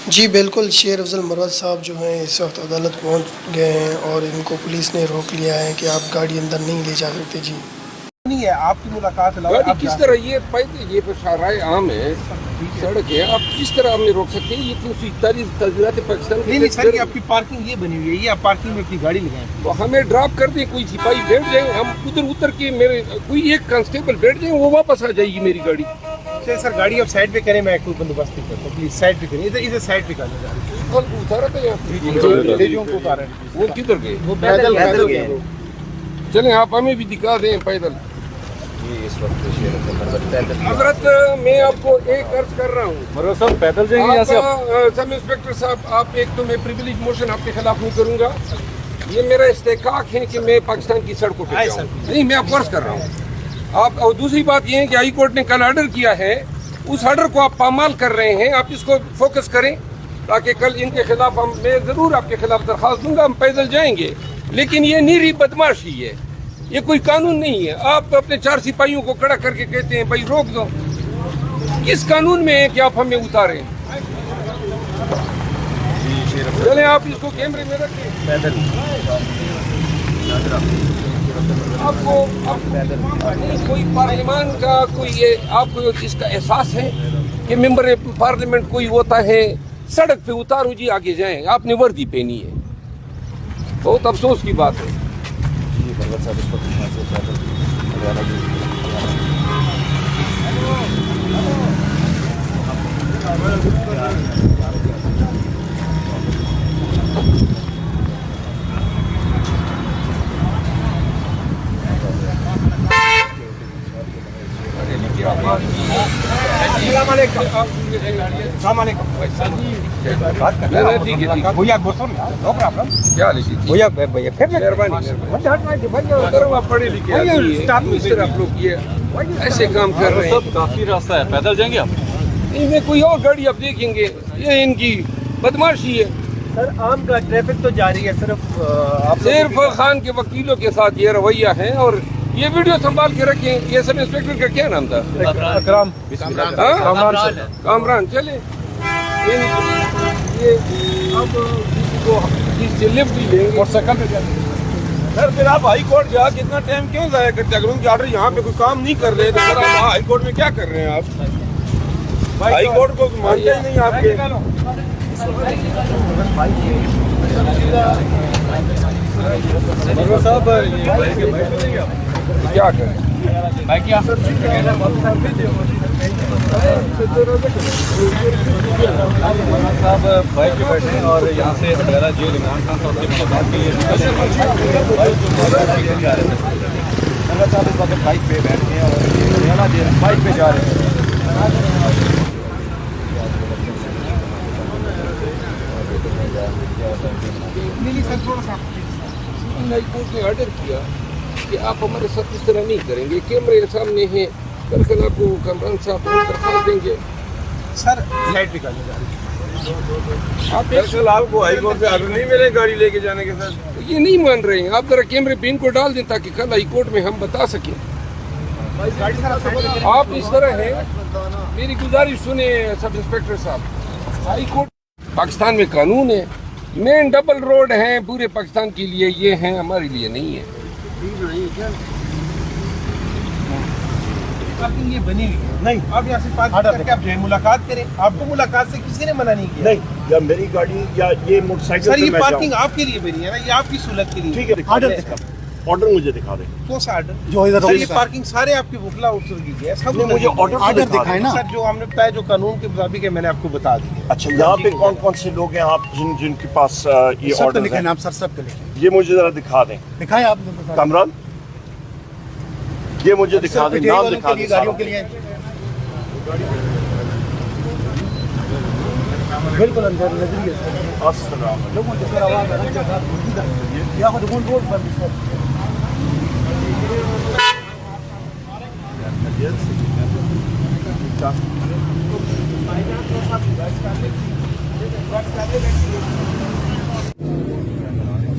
जी बिल्कुल, शेर अफजल मरवत साहब जो हैं इस वक्त अदालत पहुंच गए हैं और इनको पुलिस ने रोक लिया है कि आप गाड़ी अंदर नहीं ले जा सकते। जी नहीं है आपकी मुलाकात गाड़ी किस तरह ये पहले ये शराय आम है, सड़क है, आप किस तरह हमें रोक सकते हैं? ये 341 तजवीज़ात पाकिस्तान नहीं नहीं सर, ये आपकी पार्किंग ये बनी हुई है, ये आप पार्किंग में अपनी गाड़ी लगाएं। तो हमें ड्रॉप कर दे, कोई सिपाही बैठ जाए, हम उधर उतर के मेरे कोई एक कांस्टेबल बैठ जाए, वो वापस आ जाएगी मेरी गाड़ी। चलिए सर, गाड़ी आप साइड पे करें, मैं कोई बंदोबस्त नहीं करता, प्लीज साइड पे करें, इधर साइड पे करना कल उतारा था यहाँ तेजियों को उतारें। वो किधर गए? वो पैदल गए। चलें आप हमें भी दिखा दें पैदल। हजरत मैं आपको एक अर्ज कर रहा हूँ, सब पैदल जाएंगे यहाँ से। सब इंस्पेक्टर साहब, आप एक तो मैं प्रिविलेज मोशन आपके खिलाफ नहीं करूँगा, ये मेरा इस्तेकाक है कि मैं पाकिस्तान की सड़कों पे जाऊँ। नहीं, मैं आपको अर्ज कर रहा हूँ आप। और दूसरी बात ये है कि हाई कोर्ट ने कल ऑर्डर किया है, उस ऑर्डर को आप पामाल कर रहे हैं, आप इसको फोकस करें ताकि कल इनके खिलाफ मैं जरूर आपके खिलाफ दरखास्त दूंगा, हम पैदल जाएंगे, लेकिन ये नीरी बदमाशी है, ये कोई कानून नहीं है। आप अपने 4 सिपाहियों को खड़ा करके कहते हैं भाई रोक दो, किस कानून में है कि आप हमें उतारें? चले आप इसको कैमरे में रखें। आपको कोई पार्लियामान का कोई ये आपको इसका एहसास है कि मेंबर पार्लियामेंट कोई होता है, सड़क पे उतारो जी आगे जाएं, आपने वर्दी पहनी है, बहुत अफसोस की बात है। भैया गुस्सा नो प्रॉब्लम। क्या लिखी भैया भैया फिर पढ़े लिखे आप लोग ये ऐसे काम कर रहे हैं। सब काफी रास्ता है, पैदल जाएंगे आप? इनमें कोई और गाड़ी आप देखेंगे, ये इनकी बदमाशी है। सर आम का ट्रैफिक तो जारी है, सिर्फ खान के वकीलों के साथ ये रवैया है। और ये वीडियो संभाल के रखें। ये सब इंस्पेक्टर का क्या नाम था? अकराम कामरान। चले ये अब किसी को लिफ्ट ही लेंगे मोटरसाइकिल पे जाएंगे। सर। फिर आप हाई कोर्ट जा कितना टाइम क्यों जाया करते? अगर उनके ऑर्डर यहाँ पे कोई काम नहीं कर रहे तो सर आप हाई कोर्ट में क्या कर रहे हैं? आप हाई कोर्ट को मानते ही नहीं आपके। साहब क्या करें भाई, क्या साहब बाइक पे बैठे हैं और यहाँ से मेरा जेल इमरान खान साहब के बात के लिए साहब इस वक्त बाइक पे बैठ गए और बाइक पे जा रहे हैं। हाई कोर्ट ने ऑर्डर किया कि आप हमारे साथ इस तरह नहीं करेंगे, कैमरे सामने हैं, कल आपको कामरान साहब दरखास्त देंगे। सर साइड पे करने जा रहे आप दरअसल आपको हाई कोर्ट से ऑर्डर नहीं मिले गाड़ी लेके जाने के साथ, ये नहीं मान रहे हैं। आप जरा कैमरे पे इनको डाल दें ताकि कल हाई कोर्ट में हम बता सकें। आप इस तरह है, मेरी गुजारिश सुने सब इंस्पेक्टर साहब। हाई कोर्ट पाकिस्तान में कानून है, मेन डबल रोड है पूरे पाकिस्तान के लिए, ये है हमारे लिए नहीं है। पार्किंग ये बनी हुई है। नहीं, आप यहाँ से पार्किंग करके आप जो है मुलाकात करें। आपको मुलाकात से किसी ने मना नहीं किया। नहीं, या मेरी गाड़ी या ये मोटरसाइकिल सर, ये पार्किंग आपके लिए बनी है ना, ये आपकी सहूलत के लिए। ठीक है, ऑर्डर मुझे दिखा दें। कौन सा ऑर्डर? जो इधर सर, ये पार्किंग सारे आपके वकला उतर की है, सब मुझे ऑर्डर दिखाए ना। सर, जो हमने बताया जो कानून के मुताबिक है, मैंने आपको बता दिया। अच्छा, यहाँ पे कौन कौन से लोग हैं आप जिनके पास ये ऑर्डर है? नाम सर सब लिखे। ये मुझे जरा दिखा दें। दिखाएं आप कामरान, ये मुझे दिखा दें, नाम दिखा दें गाड़ियों के लिए। बिल्कुल अंदर नजरिए लोगों के सर आवाज आ रही है या खुद रोड पर सर।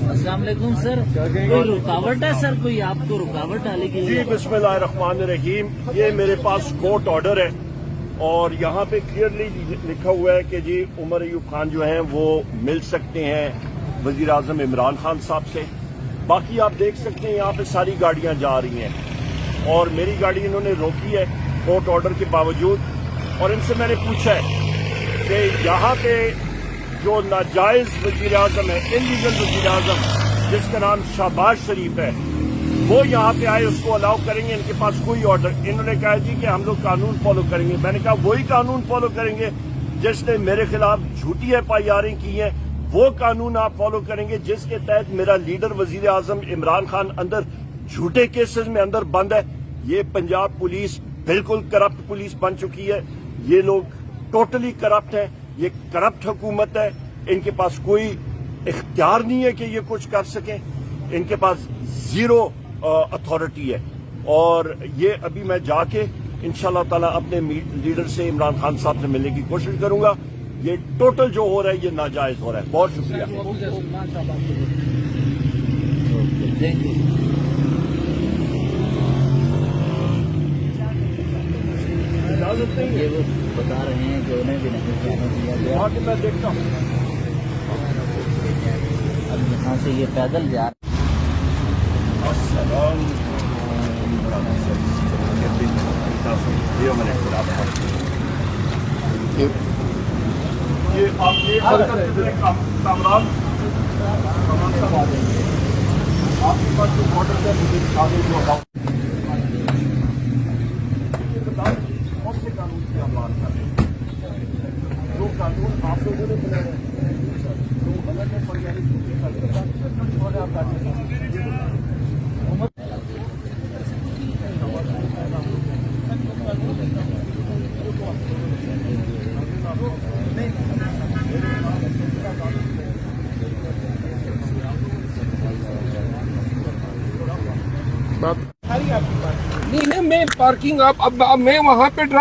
अस्सलाम वालेकुम सर, कोई रुकावट है सर? कोई आपको रुकावट डाली गई? जी बिस्मिल्लाहिर्रहमानिर्रहीम, ये मेरे पास कोर्ट ऑर्डर है और यहाँ पे क्लियरली लिखा हुआ है कि जी उमर अयूब खान जो हैं वो मिल सकते हैं वजीर आजम इमरान खान साहब से। बाकी आप देख सकते हैं यहाँ पे सारी गाड़ियां जा रही हैं और मेरी गाड़ी इन्होंने रोकी है कोर्ट ऑर्डर के बावजूद। और इनसे मैंने पूछा है कि यहाँ पे जो नाजायज वजीर आजम है, इलीगल वजीर आजम जिसका नाम शहबाज शरीफ है, वो यहाँ पे आए, उसको अलाउ करेंगे? इनके पास कोई ऑर्डर। इन्होंने कहा जी कि हम लोग कानून फॉलो करेंगे। मैंने कहा वही कानून फॉलो करेंगे जिसने मेरे खिलाफ झूठी FIR की हैं, वो कानून आप फॉलो करेंगे जिसके तहत मेरा लीडर वजीर आजम इमरान खान अंदर झूठे केसेस में अंदर बंद है। ये पंजाब पुलिस बिल्कुल करप्ट पुलिस बन चुकी है। ये लोग टोटली करप्ट है। ये करप्ट हुकूमत है। इनके पास कोई इख्तियार नहीं है कि ये कुछ कर सकें। इनके पास जीरो अथॉरिटी है। और ये अभी मैं जाके इंशाल्लाह ताला अपने लीडर से इमरान खान साहब से मिलने की कोशिश करूंगा। ये टोटल जो हो रहा है ये नाजायज हो रहा है। बहुत शुक्रिया। Thank you. इजाजत नहीं ये है, वो बता रहे हैं कि उन्हें भी नहीं जाने दिया गया। वहाँ के मैं देखता हूँ। अब यहाँ से ये पैदल जा अस्सलाम ये आप देख सकते हैं कामरान साहब आ जाएंगे। आपके पास जो ऑर्डर है मुझे दिखा दो जो अकाउंट कौन से कानून से आप बात कर रहे हैं? जो कानून आप लोगों ने बनाए हैं तो गलत है पर यानी नहीं मैं पार्किंग अब मैं वहां पे